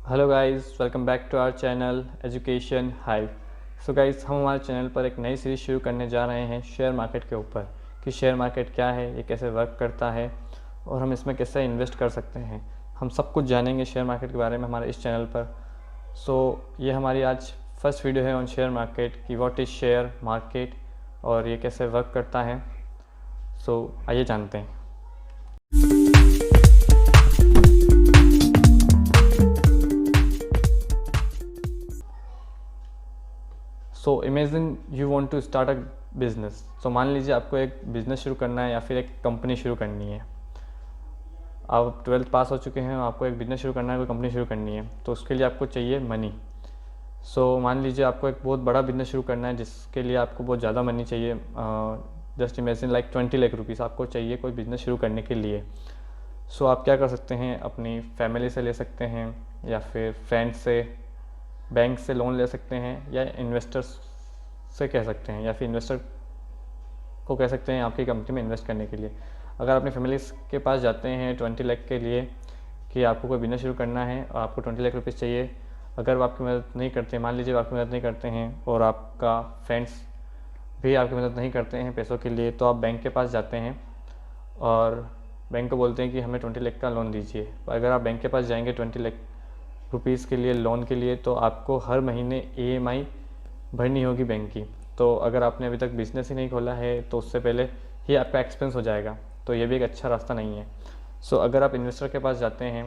Hello guys, welcome back to our channel education hive. So guys, हम हमारे channel पर एक नई सीरीज़ शुरू करने जा रहे हैं शेयर मार्केट के ऊपर कि शेयर मार्केट क्या है, ये कैसे वर्क करता है और हम इसमें कैसे इन्वेस्ट कर सकते हैं। हम सब कुछ जानेंगे शेयर मार्केट के बारे में हमारे इस चैनल पर। सो ये हमारी आज फर्स्ट वीडियो है ऑन शेयर मार्केट कि व्हाट इज़ शेयर मार्केट और ये कैसे वर्क करता है। सो आइए जानते हैं। So imagine you want to start a business. So मान लीजिए आपको एक बिज़नेस शुरू करना है या फिर एक कंपनी शुरू करनी है। आप 12th पास हो चुके हैं, आपको एक बिज़नेस शुरू करना है, कोई कंपनी शुरू करनी है, तो उसके लिए आपको चाहिए मनी। सो मान लीजिए आपको एक बहुत बड़ा बिज़नेस शुरू करना है जिसके लिए आपको बहुत ज़्यादा मनी चाहिए। Just imagine like 20 lakh rupees आपको चाहिए कोई बिज़नेस शुरू करने के लिए। सो आप क्या कर सकते हैं, अपनी फैमिली से ले सकते हैं या फिर फ्रेंड्स से, बैंक से लोन ले सकते हैं या इन्वेस्टर्स से कह सकते हैं या फिर इन्वेस्टर को कह सकते हैं आपकी कंपनी में इन्वेस्ट करने के लिए। अगर अपनी फैमिली के पास जाते हैं 20 लाख के लिए कि आपको कोई बिजनेस शुरू करना है और आपको 20 लाख रुपीज़ चाहिए, अगर वो आपकी मदद नहीं करते, मान लीजिए वो आपकी मदद नहीं करते हैं और आपका फ्रेंड्स भी आपकी मदद नहीं करते हैं पैसों के लिए, तो आप बैंक के पास जाते हैं और बैंक को बोलते हैं कि हमें 20 लाख का लोन दीजिए। अगर आप बैंक के पास जाएंगे 20 लाख रुपीज़ के लिए लोन के लिए, तो आपको हर महीने EMI भरनी होगी बैंक की। तो अगर आपने अभी तक बिज़नेस ही नहीं खोला है तो उससे पहले ही आपका एक्सपेंस हो जाएगा, तो ये भी एक अच्छा रास्ता नहीं है। सो अगर आप इन्वेस्टर के पास जाते हैं,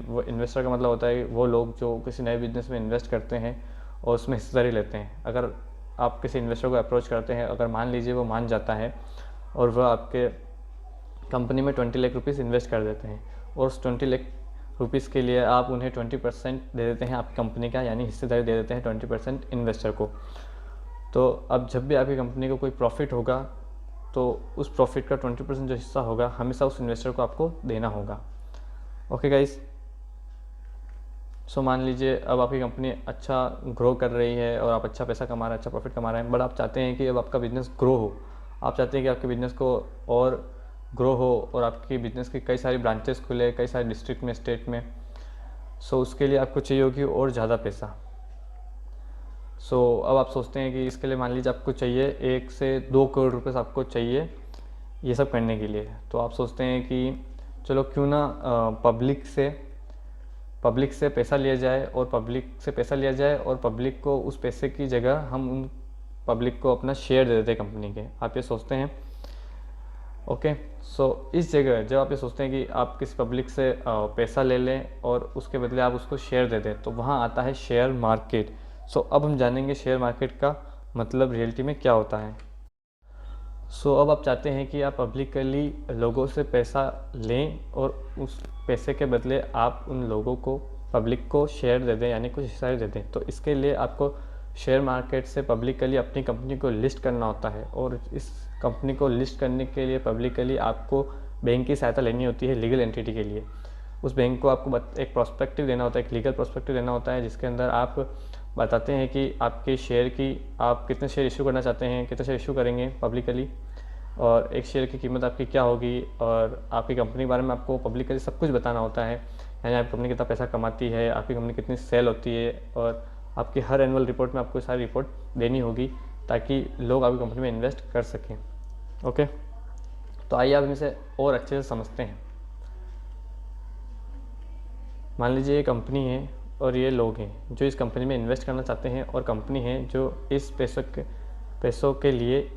वो इन्वेस्टर का मतलब होता है वो लोग जो किसी नए बिज़नेस में इन्वेस्ट करते हैं और उसमें हिस्सेदारी लेते हैं। अगर आप किसी इन्वेस्टर को अप्रोच करते हैं, अगर मान लीजिए वो मान जाता है और वह आपके कंपनी में 20 लाख रुपीज़ इन्वेस्ट कर देते हैं और उस 20 लाख रुपीज़ के लिए आप उन्हें 20% दे देते हैं आपकी कंपनी का, यानी हिस्सेदारी दे देते हैं 20% इन्वेस्टर को। तो अब जब भी आपकी कंपनी को कोई प्रॉफिट होगा तो उस प्रॉफिट का 20% जो हिस्सा होगा हमेशा उस इन्वेस्टर को आपको देना होगा। ओके गाइस, सो मान लीजिए अब आपकी कंपनी अच्छा ग्रो कर रही है और आप अच्छा पैसा कमा रहे हैं, अच्छा प्रॉफिट कमा रहे हैं, बट आप चाहते हैं कि अब आपका बिज़नेस ग्रो हो। आप चाहते हैं कि आपके बिज़नेस को और ग्रो हो और आपकी बिज़नेस की कई सारी ब्रांचेस खुले, कई सारे डिस्ट्रिक्ट में, स्टेट में। सो उसके लिए आपको चाहिए होगी और ज़्यादा पैसा। सो अब आप सोचते हैं कि इसके लिए मान लीजिए आपको चाहिए 1 से 2 करोड़ रुपए आपको चाहिए ये सब करने के लिए। तो आप सोचते हैं कि चलो क्यों ना पब्लिक से पैसा लिया जाए और पब्लिक को उस पैसे की जगह हम उन पब्लिक को अपना शेयर दे देते हैं कंपनी के। आप ये सोचते हैं। ओके, सो इस जगह जब आप ये सोचते हैं कि आप किसी पब्लिक से पैसा ले लें और उसके बदले आप उसको शेयर दे दें, तो वहाँ आता है शेयर मार्केट। सो अब हम जानेंगे शेयर मार्केट का मतलब रियलिटी में क्या होता है। सो अब आप चाहते हैं कि आप पब्लिकली लोगों से पैसा लें और उस पैसे के बदले आप उन लोगों को, पब्लिक को शेयर दे दें, यानी कुछ हिस्सा दे दें। तो इसके लिए आपको शेयर मार्केट से पब्लिकली अपनी कंपनी को लिस्ट करना होता है और इस कंपनी को लिस्ट करने के लिए पब्लिकली आपको बैंक की सहायता लेनी होती है लीगल एंटिटी के लिए। उस बैंक को आपको एक प्रोस्पेक्टिव देना होता है, एक लीगल प्रोस्पेक्टिव देना होता है, जिसके अंदर आप बताते हैं कि आपके शेयर की, आप कितने शेयर इशू करना चाहते हैं, कितने शेयर इशू करेंगे पब्लिकली, और एक शेयर की कीमत आपकी क्या होगी, और आपकी कंपनी के बारे में आपको पब्लिकली सब कुछ बताना होता है। यानी आपकी कंपनी कितना पैसा कमाती है, आपकी कंपनी कितनी सेल होती है, और आपकी हर एनुअल रिपोर्ट में आपको सारी रिपोर्ट देनी होगी ताकि लोग आपकी कंपनी में इन्वेस्ट कर सकें। ओके, तो आइए आप इसे और अच्छे से समझते हैं। मान लीजिए ये कंपनी है और ये लोग हैं जो इस कंपनी में इन्वेस्ट करना चाहते हैं, और कंपनी है जो इस पैसों के लिए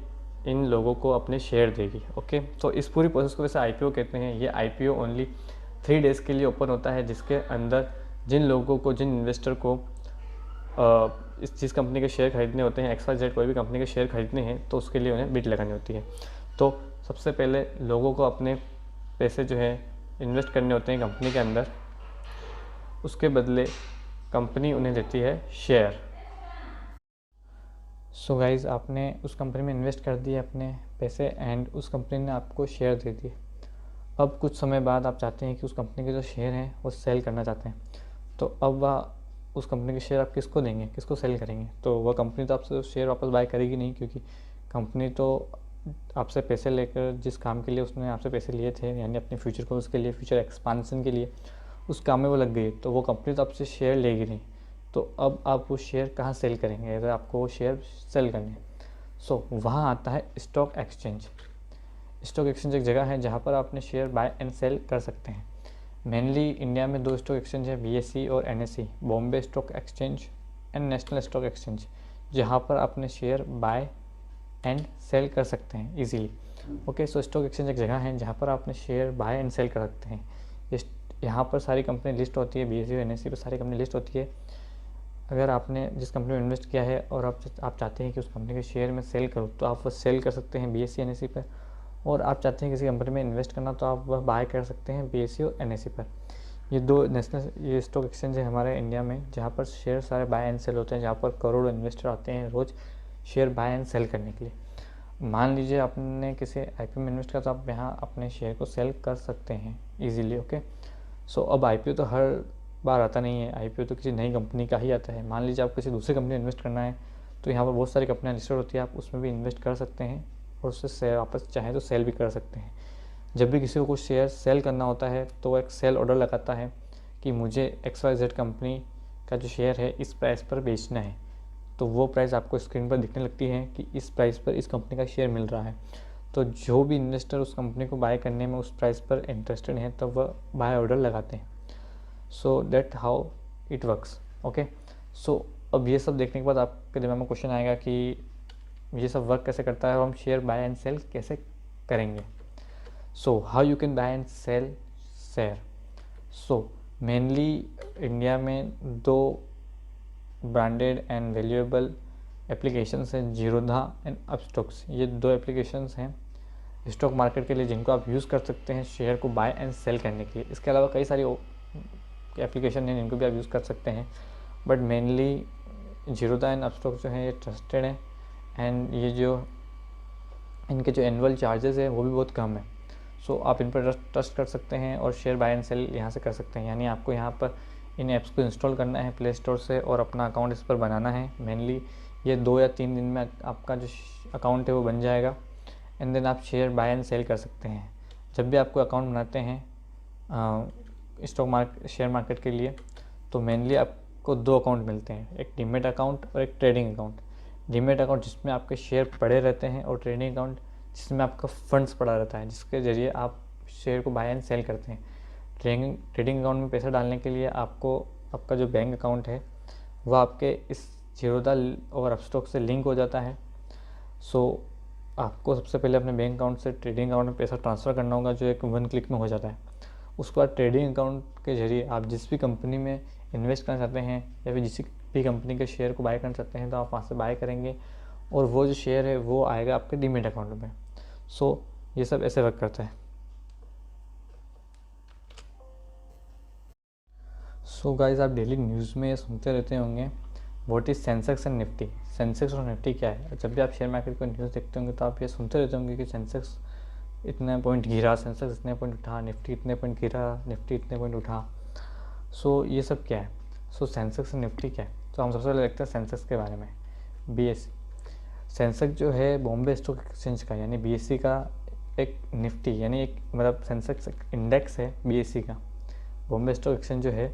इन लोगों को अपने शेयर देगी। ओके, तो इस पूरी प्रोसेस को वैसे IPO कहते हैं। ये IPO ओनली 3 डेज़ के लिए ओपन होता है, जिसके अंदर जिन लोगों को, जिन इन्वेस्टर को जिस कंपनी के शेयर खरीदने होते हैं, XYZ कोई भी कंपनी के शेयर खरीदने हैं, तो उसके लिए उन्हें बिड लगानी होती है। तो सबसे पहले लोगों को अपने पैसे जो है इन्वेस्ट करने होते हैं कंपनी के अंदर, उसके बदले कंपनी उन्हें देती है शेयर। सो गाइज़, आपने उस कंपनी में इन्वेस्ट कर दिए अपने पैसे एंड उस कंपनी ने आपको शेयर दे दिए। अब कुछ समय बाद आप चाहते हैं कि उस कंपनी के जो शेयर हैं वो सेल करना चाहते हैं। तो अब वह उस कंपनी के शेयर आप किसको देंगे, किसको सेल करेंगे? तो वह कंपनी तो आपसे शेयर वापस बाय करेगी नहीं, क्योंकि कंपनी तो आपसे पैसे लेकर, जिस काम के लिए उसने आपसे पैसे लिए थे, यानी अपने फ्यूचर को, उसके लिए, फ्यूचर एक्सपांसन के लिए, उस काम में वो लग गई तो वो कंपनी तो आपसे शेयर लेगी नहीं, तो अब आप वो शेयर कहाँ सेल करेंगे अगर आपको वो शेयर सेल करने। सो वहाँ आता है स्टॉक एक्सचेंज। स्टॉक एक्सचेंज एक जगह है जहाँ पर आपने शेयर बाय एंड सेल कर सकते हैं। मेनली इंडिया में 2 स्टॉक एक्सचेंज है, BSE और NSE, Bombay stock exchange and national stock exchange, जहाँ पर आपने शेयर बाय एंड सेल कर सकते हैं इजीली। ओके, सो स्टॉक एक्सचेंज एक जगह है जहाँ पर आपने शेयर बाय एंड सेल कर सकते हैं। यहाँ पर सारी कंपनी लिस्ट होती है, BSE और NSE पर सारी कंपनी लिस्ट होती है। अगर आपने जिस कंपनी में इन्वेस्ट किया है और आप चाहते हैं कि उस कंपनी के शेयर में सेल करो तो आप वो सेल कर सकते हैं BSE NSE पर, और आप चाहते हैं किसी कंपनी में इन्वेस्ट करना तो आप वह बाय कर सकते हैं BSE और NSE पर। ये 2 नेशनल ये स्टॉक एक्सचेंज है हमारे इंडिया में जहाँ पर शेयर सारे बाय एंड सेल होते हैं, जहाँ पर करोड़ों इन्वेस्टर आते हैं रोज़ शेयर बाय एंड सेल करने के लिए। मान लीजिए आपने किसी IPO में इन्वेस्ट किया तो आप यहाँ अपने शेयर को सेल कर सकते हैं ईजिली। ओके, सो अब IPO तो हर बार आता नहीं है, IPO तो किसी नई कंपनी का ही आता है। मान लीजिए आप किसी दूसरी कंपनी में इन्वेस्ट करना है तो यहाँ पर बहुत सारी कंपनियाँ लिस्टेड होती है, आप उसमें भी इन्वेस्ट कर सकते हैं और उससे वापस चाहे तो सेल भी कर सकते हैं। जब भी किसी को कुछ शेयर सेल करना होता है तो वो एक सेल ऑर्डर लगाता है कि मुझे XYZ कंपनी का जो शेयर है इस प्राइस पर बेचना है, तो वो प्राइस आपको स्क्रीन पर दिखने लगती है कि इस प्राइस पर इस कंपनी का शेयर मिल रहा है। तो जो भी इन्वेस्टर उस कंपनी को बाय करने में उस प्राइस पर इंटरेस्टेड हैं तब वह बाय ऑर्डर लगाते हैं। So that how it works. Okay, so अब ये सब देखने के बाद आपके दिमाग में क्वेश्चन आएगा कि ये सब वर्क कैसे करता है और हम शेयर बाय एंड सेल कैसे करेंगे। So how you can buy and sell share. So mainly India में 2 ब्रांडेड एंड वैल्यूएबल एप्लीकेशंस हैं, जीरोधा एंड अपस्टॉक्स। ये 2 एप्लीकेशंस हैं स्टॉक मार्केट के लिए जिनको आप यूज़ कर सकते हैं शेयर को बाय एंड सेल करने के लिए। इसके अलावा कई सारी एप्लीकेशन हैं जिनको भी आप यूज़ कर सकते हैं, but mainly Zerodha and Upstox जो हैं ये ट्रस्टेड हैं एंड ये जो इनके जो एनुअल चार्जेस है वो भी बहुत कम है। सो आप इन पर ट्रस्ट कर सकते हैं और शेयर बाय एंड सेल यहाँ से कर सकते हैं। यानी आपको यहाँ पर इन ऐप्स को इंस्टॉल करना है प्ले स्टोर से और अपना अकाउंट इस पर बनाना है। मेनली ये 2 या 3 दिन में आपका जो अकाउंट है वो बन जाएगा एंड देन आप शेयर बाय एंड सेल कर सकते हैं। जब भी आपको अकाउंट बनाते हैं शेयर मार्केट के लिए तो मेनली आपको 2 अकाउंट मिलते हैं, एक डीमेट अकाउंट और एक ट्रेडिंग अकाउंट। डीमेट अकाउंट जिसमें आपके शेयर पड़े रहते हैं और ट्रेडिंग अकाउंट जिसमें आपका फंड्स पड़ा रहता है जिसके ज़रिए आप शेयर को बाय एंड सेल करते हैं। ट्रेडिंग अकाउंट में पैसा डालने के लिए आपको आपका जो बैंक अकाउंट है वह आपके इस जीरोधा और अपस्टॉक से लिंक हो जाता है। सो आपको सबसे पहले अपने बैंक अकाउंट से ट्रेडिंग अकाउंट में पैसा ट्रांसफ़र करना होगा जो एक 1 क्लिक में हो जाता है। उसके बाद ट्रेडिंग अकाउंट के ज़रिए आप जिस भी कंपनी में इन्वेस्ट करना चाहते हैं या फिर जिस भी कंपनी के शेयर को बाय करना चाहते हैं तो आप वहाँ से बाय करेंगे और वो जो शेयर है वो आएगा आपके डीमेट अकाउंट में। सो ये सब ऐसे वर्क करता है। सो गाइस, आप डेली न्यूज़ में सुनते रहते होंगे what is Sensex and Nifty. Sensex और निफ्टी क्या है। जब भी आप शेयर मार्केट को न्यूज़ देखते होंगे तो आप ये सुनते रहते होंगे कि सेंसेक्स इतने पॉइंट गिरा, सेंसेक्स इतने पॉइंट उठा, निफ्टी इतने पॉइंट गिरा, निफ्टी इतने पॉइंट उठा। सो ये सब क्या है। सो सेंसेक्स और निफ्टी क्या है। तो हम सबसे पहले देखते हैं सेंसेक्स के बारे में। BSE सेंसेक्स जो है बॉम्बे स्टॉक एक्सचेंज का यानी BSE का एक निफ्टी यानी एक मतलब सेंसेक्स इंडेक्स है BSE का। बॉम्बे स्टॉक एक्सचेंज जो है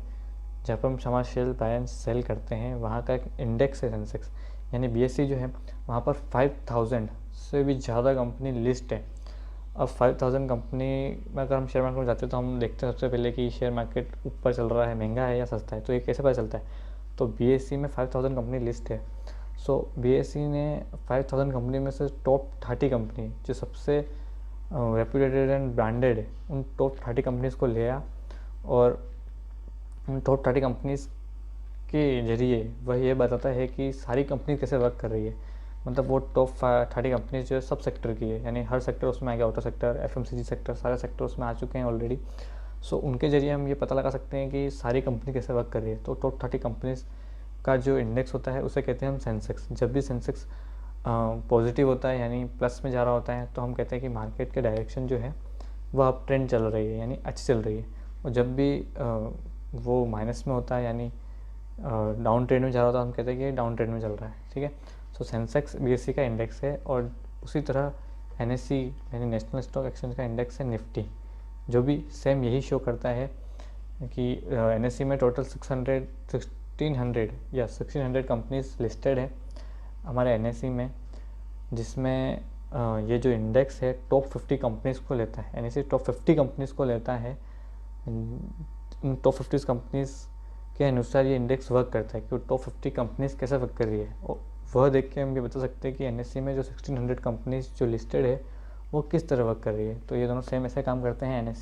जहाँ पर हम समाज शेयर बाय एंड सेल करते हैं वहाँ का एक इंडेक्स है सेंसेक्स यानी BSE जो है वहाँ पर 5000 से भी ज़्यादा कंपनी लिस्ट है। अब 5000 कंपनी में अगर हम शेयर मार्केट में जाते हैं तो हम देखते हैं सबसे पहले कि शेयर मार्केट ऊपर चल रहा है, महंगा है या सस्ता है। तो ये कैसे पता चलता है। तो BSE में 5000 कंपनी लिस्ट है। सो BSE ने 5000 कंपनी में से टॉप 30 कंपनी जो सबसे रेप्यूटेड एंड ब्रांडेड है उन टॉप 30 कंपनीज़ को लिया और उन टॉप 30 कंपनीज़ के जरिए वह ये बताता है कि सारी कंपनी कैसे वर्क कर रही है। मतलब वो टॉप 30 कंपनीज जो है सब सेक्टर की है यानी हर सेक्टर उसमें आ गया, ऑटो सेक्टर, FMCG सेक्टर, सारे सेक्टर उसमें आ चुके हैं ऑलरेडी। सो उनके जरिए हम ये पता लगा सकते हैं कि सारी कंपनी कैसे वर्क कर रही है। तो टॉप 30 कंपनीज का जो इंडेक्स होता है उसे कहते हैं हम सेंसेक्स। जब भी सेंसेक्स पॉजिटिव होता है यानी प्लस में जा रहा होता है तो हम कहते हैं कि मार्केट के डायरेक्शन जो है वह अप ट्रेंड चल रही है यानी अच्छी चल रही है। और जब भी वो माइनस में होता है यानी डाउन ट्रेंड में जा रहा होता है हम कहते हैं कि डाउन ट्रेंड में चल रहा है। ठीक है। सो सेंसेक्स BSE का इंडेक्स है और उसी तरह NSE यानी नेशनल स्टॉक एक्सचेंज का इंडेक्स है निफ्टी जो भी सेम यही शो करता है कि NSE में टोटल 1600 कंपनीज लिस्टेड है हमारे NSE में, जिसमें ये जो इंडेक्स है टॉप 50 कंपनीज़ को लेता है। NSE टॉप 50 कंपनीज़ को लेता है। इन टॉप 50 कंपनीज़ के अनुसार ये इंडेक्स वर्क करता है कि टॉप 50 कंपनीज़ कैसे वर्क कर रही है, और वह देख के हम ये बता सकते हैं कि NSE में जो 1600 कंपनीज़ जो लिस्टेड है वो किस तरह वर्क कर रही है। तो ये दोनों सेम ऐसे काम करते हैं,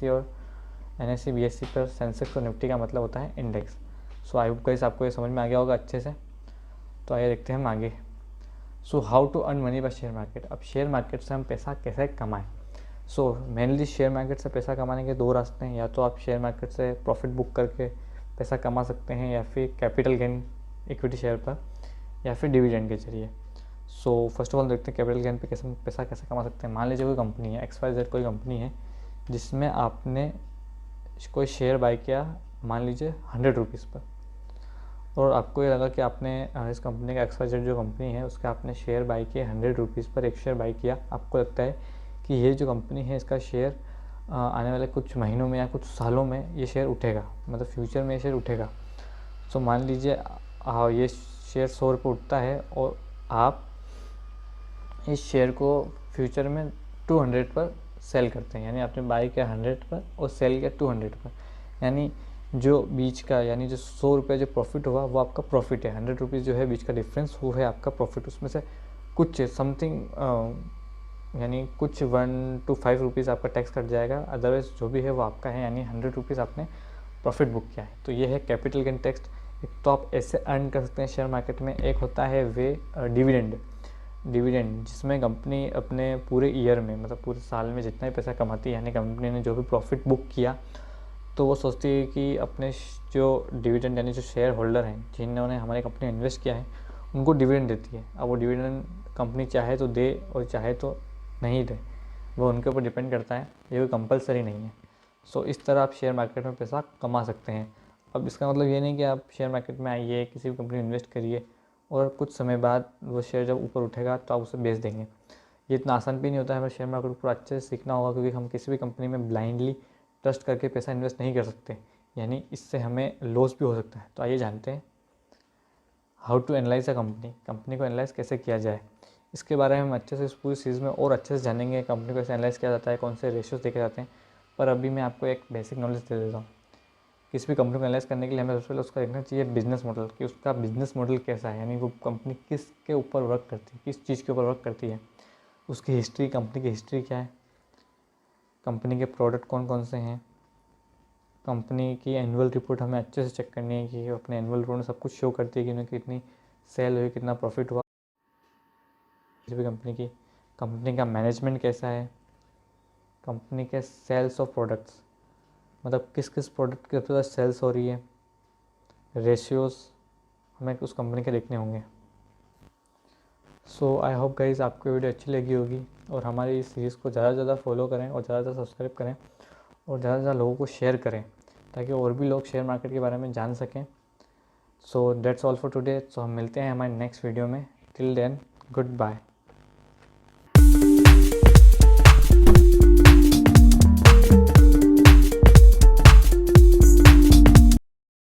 NSE BSE पर सेंसेक्स और निफ्टी का मतलब होता है index. So I hope guys आपको ये समझ में आ गया होगा अच्छे से। तो आइए देखते हैं हम आगे। So how to earn money by share market. अब शेयर मार्केट से हम पैसा कैसे कमाएं। सो मेनली शेयर मार्केट से पैसा कमाने के दो रास्ते हैं, या तो आप शेयर मार्केट से प्रॉफिट बुक करके पैसा कमा सकते हैं, या फिर कैपिटल गेन इक्विटी शेयर पर, या फिर डिविडेंड के जरिए। सो फर्स्ट ऑफ ऑल देखते हैं कैपिटल गेन पे पैसा कैसे कमा सकते हैं। मान लीजिए कोई कंपनी है XYZ, कोई कंपनी है जिसमें आपने कोई शेयर बाय किया, मान लीजिए 100 रुपीज़ पर, और आपको ये लगा कि आपने इस कंपनी का XYZ जो कंपनी है उसका आपने शेयर बाय किया 100 रुपीज़ पर, एक शेयर बाय किया। आपको लगता है कि ये जो कंपनी है इसका शेयर आने वाले कुछ महीनों में या कुछ सालों में ये शेयर उठेगा, मतलब फ्यूचर में ये शेयर उठेगा। सो मान लीजिए ये शेयर 100 रुपये उठता है और आप इस शेयर को फ्यूचर में 200 पर सेल करते हैं, यानी आपने बाय किया 100 पर और सेल किया 200 पर, यानी जो बीच का, यानी जो 100 रुपये जो प्रॉफिट हुआ वो आपका प्रॉफिट है। 100 रुपीज़ जो है बीच का डिफरेंस वो है आपका प्रॉफिट। उसमें से कुछ समथिंग यानी कुछ 1 to 5 रुपीज़ आपका टैक्स कट जाएगा, अदरवाइज जो भी है वो आपका है, यानी 100 रुपीज़ आपने प्रॉफिट बुक किया है। तो ये है कैपिटल गेन टैक्स। एक तो आप ऐसे अर्न कर सकते हैं शेयर मार्केट में, एक होता है डिविडेंड, जिसमें कंपनी अपने पूरे ईयर में, मतलब पूरे साल में जितना ही पैसा कमाती है, यानी कंपनी ने जो भी प्रॉफिट बुक किया, तो वो सोचती है कि अपने जो डिविडेंड यानी जो शेयर होल्डर हैं जिन्होंने हमारी कंपनी में इन्वेस्ट किया है उनको डिविडेंड देती है। अब वो डिविडेंड कंपनी चाहे तो दे और चाहे तो नहीं दे, वो उनके ऊपर डिपेंड करता है, ये कोई कंपलसरी नहीं है। सो इस तरह आप शेयर मार्केट में पैसा कमा सकते हैं। अब इसका मतलब ये नहीं कि आप शेयर मार्केट में आइए, किसी भी कंपनी में इन्वेस्ट करिए और कुछ समय बाद वो शेयर जब ऊपर उठेगा तो आप उसे बेच देंगे। ये इतना आसान भी नहीं होता है। हमें शेयर मार्केट को अच्छे से सीखना होगा, क्योंकि हम किसी भी कंपनी में ब्लाइंडली ट्रस्ट करके पैसा इन्वेस्ट नहीं कर सकते, यानी इससे हमें लॉस भी हो सकता है। तो आइए जानते हैं how to analyse a company को एनालाइज कैसे किया जाए। इसके बारे में हम अच्छे से इस पूरी चीज़ में और अच्छे से जानेंगे, कंपनी को कैसे एनालाइज किया जाता है, कौन से रेशियोज देखे जाते हैं। पर अभी मैं आपको एक बेसिक नॉलेज दे देता हूँ। किसी भी कंपनी को एनालाइज करने के लिए हमें सबसे पहले उसका देखना चाहिए बिजनेस मॉडल, कि उसका बिजनेस मॉडल कैसा है, यानी वो कंपनी किसके ऊपर वर्क करती है, किस चीज़ के ऊपर वर्क करती है, उसकी हिस्ट्री, कंपनी की हिस्ट्री क्या है, कंपनी के प्रोडक्ट कौन कौन से हैं, कंपनी की एनुअल रिपोर्ट हमें अच्छे से चेक करनी है कि अपने एनुअल रिपोर्ट में सब कुछ शो करती है कि उन्हें कितनी सेल हुई, कितना प्रॉफिट हुआ। किसी भी कंपनी का मैनेजमेंट कैसा है, कंपनी के सेल्स ऑफ प्रोडक्ट्स, मतलब किस किस प्रोडक्ट के सबसे ज़्यादा सेल्स हो रही है, रेशियोज़ हमें उस कंपनी के देखने होंगे। सो आई होप गाइस आपको वीडियो अच्छी लगी होगी, और हमारी इस सीरीज़ को ज़्यादा से ज़्यादा फॉलो करें और ज़्यादा से ज़्यादा सब्सक्राइब करें और ज़्यादा से ज़्यादा लोगों को शेयर करें, ताकि और भी लोग शेयर मार्केट के बारे में जान सकें। So that's all for today. So हम मिलते हैं हमारे नेक्स्ट वीडियो में। Till then good bye.